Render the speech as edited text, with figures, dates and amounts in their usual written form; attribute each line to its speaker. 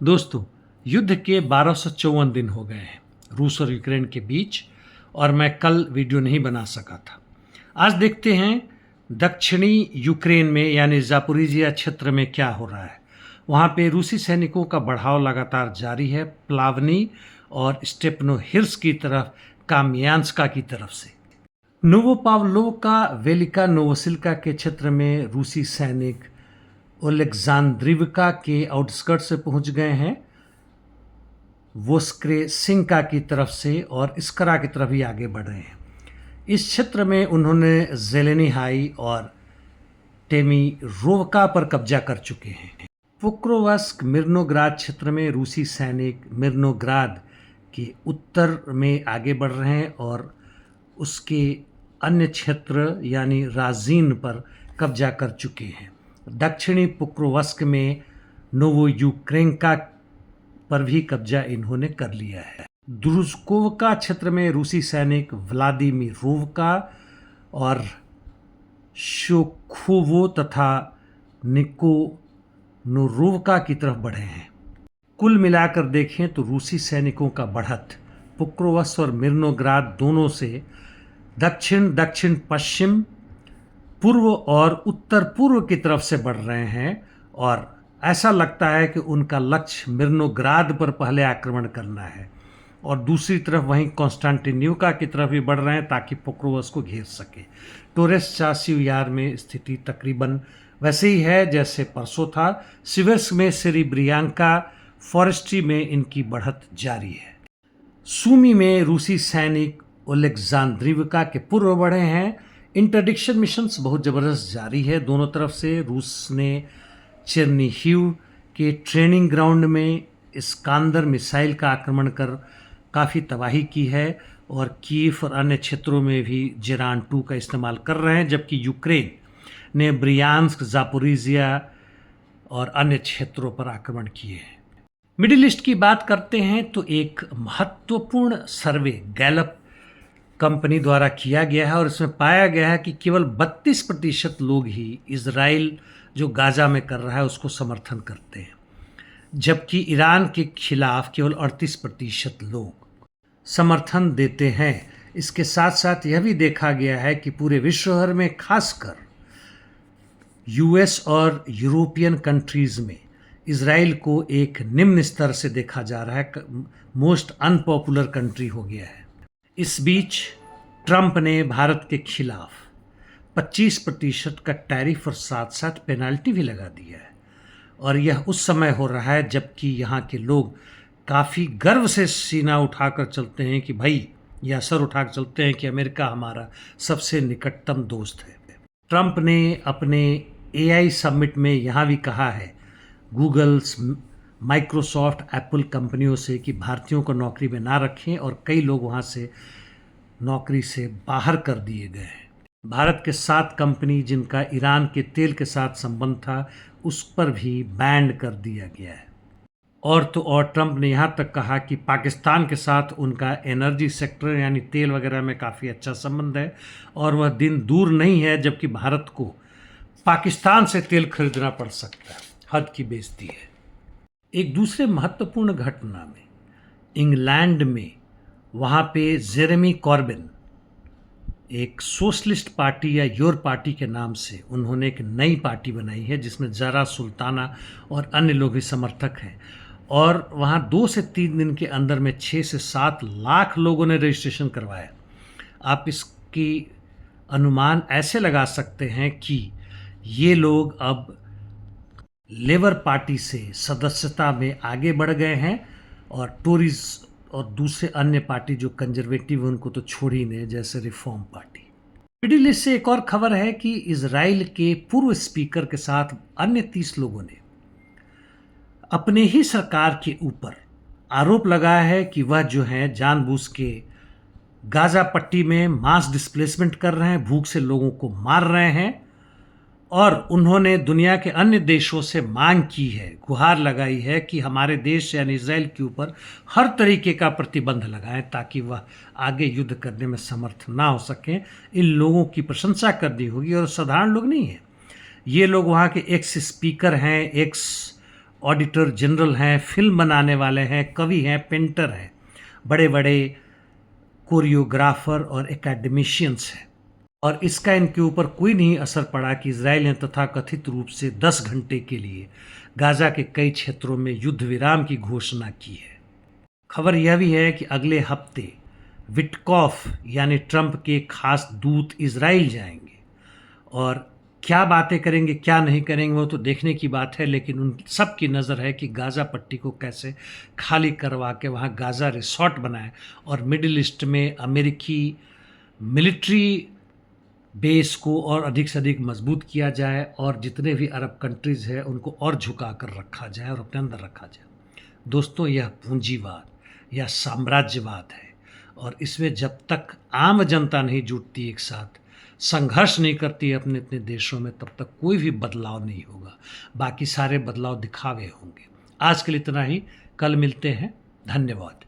Speaker 1: दोस्तों, युद्ध के 1254 दिन हो गए हैं रूस और यूक्रेन के बीच, और मैं कल वीडियो नहीं बना सका था। आज देखते हैं दक्षिणी यूक्रेन में यानी जापोरिजिया क्षेत्र में क्या हो रहा है। वहाँ पे रूसी सैनिकों का बढ़ाव लगातार जारी है, प्लावनी और स्टेपनोहिर्स की तरफ, काम्यांस्का की तरफ से। नोवोपावलोवका वेलिका नोवोसिल्का के क्षेत्र में रूसी सैनिक ओलेक्जांद्रिवका के आउटस्कर्ट से पहुंच गए हैं, वोस्क्रेसिंका की तरफ से, और इस्करा की तरफ ही आगे बढ़ रहे हैं। इस क्षेत्र में उन्होंने जेलेनिहाई और टेमीरोवका पर कब्जा कर चुके हैं। पोक्रोवस्क मिर्नोग्राद क्षेत्र में रूसी सैनिक मिर्नोग्राद के उत्तर में आगे बढ़ रहे हैं और उसके अन्य क्षेत्र यानी राजीन पर कब्जा कर चुके हैं। दक्षिणी पोक्रोवस्क में नोवोयुक्रेनका पर भी कब्जा इन्होंने कर लिया है। द्रुजकोवका क्षेत्र में रूसी सैनिक व्लादिमीरोवका और शोखोवो तथा निकोनोरोवका की तरफ बढ़े हैं। कुल मिलाकर देखें तो रूसी सैनिकों का बढ़त पोक्रोवस्क और मिर्नोग्राद दोनों से दक्षिण दक्षिण पश्चिम, पूर्व और उत्तर पूर्व की तरफ से बढ़ रहे हैं, और ऐसा लगता है कि उनका लक्ष्य मिर्नोग्राद पर पहले आक्रमण करना है, और दूसरी तरफ वहीं कॉन्स्टेंटिन्यूका की तरफ भी बढ़ रहे हैं ताकि पोक्रोवस्क को घेर सके। टोरेस चासिव यार में स्थिति तकरीबन वैसे ही है जैसे परसों था। सिवर्स्क में सेरेब्रियांका फॉरेस्ट्री में इनकी बढ़त जारी है। सूमी में रूसी सैनिक ओलेक्जांद्रिवका के पूर्व बढ़े हैं। इंटरडिक्शन मिशंस बहुत ज़बरदस्त जारी है दोनों तरफ से। रूस ने चेर्निहिव के ट्रेनिंग ग्राउंड में इस्कांदर मिसाइल का आक्रमण कर काफ़ी तबाही की है, और कीव और अन्य क्षेत्रों में भी जेरान 2 का इस्तेमाल कर रहे हैं, जबकि यूक्रेन ने ब्रियांस्क, जापोरिजिया और अन्य क्षेत्रों पर आक्रमण किए हैं। मिडिल ईस्ट की बात करते हैं तो एक महत्वपूर्ण सर्वे गैलप कंपनी द्वारा किया गया है, और इसमें पाया गया है कि केवल 32% लोग ही इजराइल जो गाजा में कर रहा है उसको समर्थन करते हैं, जबकि ईरान के खिलाफ केवल 38% लोग समर्थन देते हैं। इसके साथ साथ यह भी देखा गया है कि पूरे विश्व भर में, खासकर यूएस और यूरोपियन कंट्रीज़ में, इजराइल को एक निम्न स्तर से देखा जा रहा है, मोस्ट अनपॉपुलर कंट्री हो गया है। इस बीच ट्रंप ने भारत के खिलाफ 25% का टैरिफ और साथ साथ पेनाल्टी भी लगा दिया है, और यह उस समय हो रहा है जबकि यहाँ के लोग काफ़ी गर्व से सीना उठाकर चलते हैं कि भाई, या सर उठाकर चलते हैं कि अमेरिका हमारा सबसे निकटतम दोस्त है। ट्रंप ने अपने AI समिट में यहाँ भी कहा है गूगल, माइक्रोसॉफ्ट, एप्पल कंपनियों से कि भारतीयों को नौकरी में ना रखें, और कई लोग वहाँ से नौकरी से बाहर कर दिए गए हैं। भारत के 7 कंपनी जिनका ईरान के तेल के साथ संबंध था उस पर भी बैन कर दिया गया है। और तो और ट्रंप ने यहाँ तक कहा कि पाकिस्तान के साथ उनका एनर्जी सेक्टर यानी तेल वगैरह में काफ़ी अच्छा संबंध है, और वह दिन दूर नहीं है जबकि भारत को पाकिस्तान से तेल खरीदना पड़ सकता है। हद की बेइज्जती है। एक दूसरे महत्वपूर्ण घटना में इंग्लैंड में, वहाँ पे जेरेमी कॉर्बिन, एक सोशलिस्ट पार्टी या योर पार्टी के नाम से उन्होंने एक नई पार्टी बनाई है जिसमें ज़रा सुल्ताना और अन्य लोग भी समर्थक हैं, और वहाँ 2 से 3 दिन के अंदर में 6 से 7 लाख लोगों ने रजिस्ट्रेशन करवाया। आप इसकी अनुमान ऐसे लगा सकते हैं कि ये लोग अब लेबर पार्टी से सदस्यता में आगे बढ़ गए हैं, और टोरीज और दूसरे अन्य पार्टी जो कंजर्वेटिव हैं उनको तो छोड़ ही नहीं, जैसे रिफॉर्म पार्टी। मिडिल ईस्ट से एक और खबर है कि इजराइल के पूर्व स्पीकर के साथ अन्य 30 लोगों ने अपने ही सरकार के ऊपर आरोप लगाया है कि वह जो है जानबूझ के गाजा पट्टी में मास डिस्प्लेसमेंट कर रहे हैं, भूख से लोगों को मार रहे हैं, और उन्होंने दुनिया के अन्य देशों से मांग की है, गुहार लगाई है कि हमारे देश यानी इजराइल के ऊपर हर तरीके का प्रतिबंध लगाएं ताकि वह आगे युद्ध करने में समर्थ ना हो सकें। इन लोगों की प्रशंसा करनी होगी, और साधारण लोग नहीं हैं। ये लोग वहाँ के एक्स स्पीकर हैं, एक्स ऑडिटर जनरल हैं, फिल्म बनाने वाले हैं, कवि हैं, पेंटर हैं, बड़े बड़े कोरियोग्राफर और एकेडमिशियंस हैं। और इसका इनके ऊपर कोई नहीं असर पड़ा कि इजराइल ने तथाकथित रूप से 10 घंटे के लिए गाज़ा के कई क्षेत्रों में युद्ध विराम की घोषणा की है। खबर यह भी है कि अगले हफ्ते विटकॉफ यानी ट्रंप के खास दूत इजराइल जाएंगे और क्या बातें करेंगे क्या नहीं करेंगे वो तो देखने की बात है, लेकिन उन सब की नज़र है कि गाज़ा पट्टी को कैसे खाली करवा के वहाँ गाज़ा रिसॉर्ट बनाए और मिडिल ईस्ट में अमेरिकी मिलिट्री बेस को और अधिक से अधिक मजबूत किया जाए और जितने भी अरब कंट्रीज़ हैं उनको और झुका कर रखा जाए और अपने अंदर रखा जाए। दोस्तों, यह पूंजीवाद या साम्राज्यवाद है और इसमें जब तक आम जनता नहीं जुटती, एक साथ संघर्ष नहीं करती अपने अपने देशों में, तब तक कोई भी बदलाव नहीं होगा। बाकी सारे बदलाव दिखावे होंगे। आज के लिए इतना ही, कल मिलते हैं। धन्यवाद।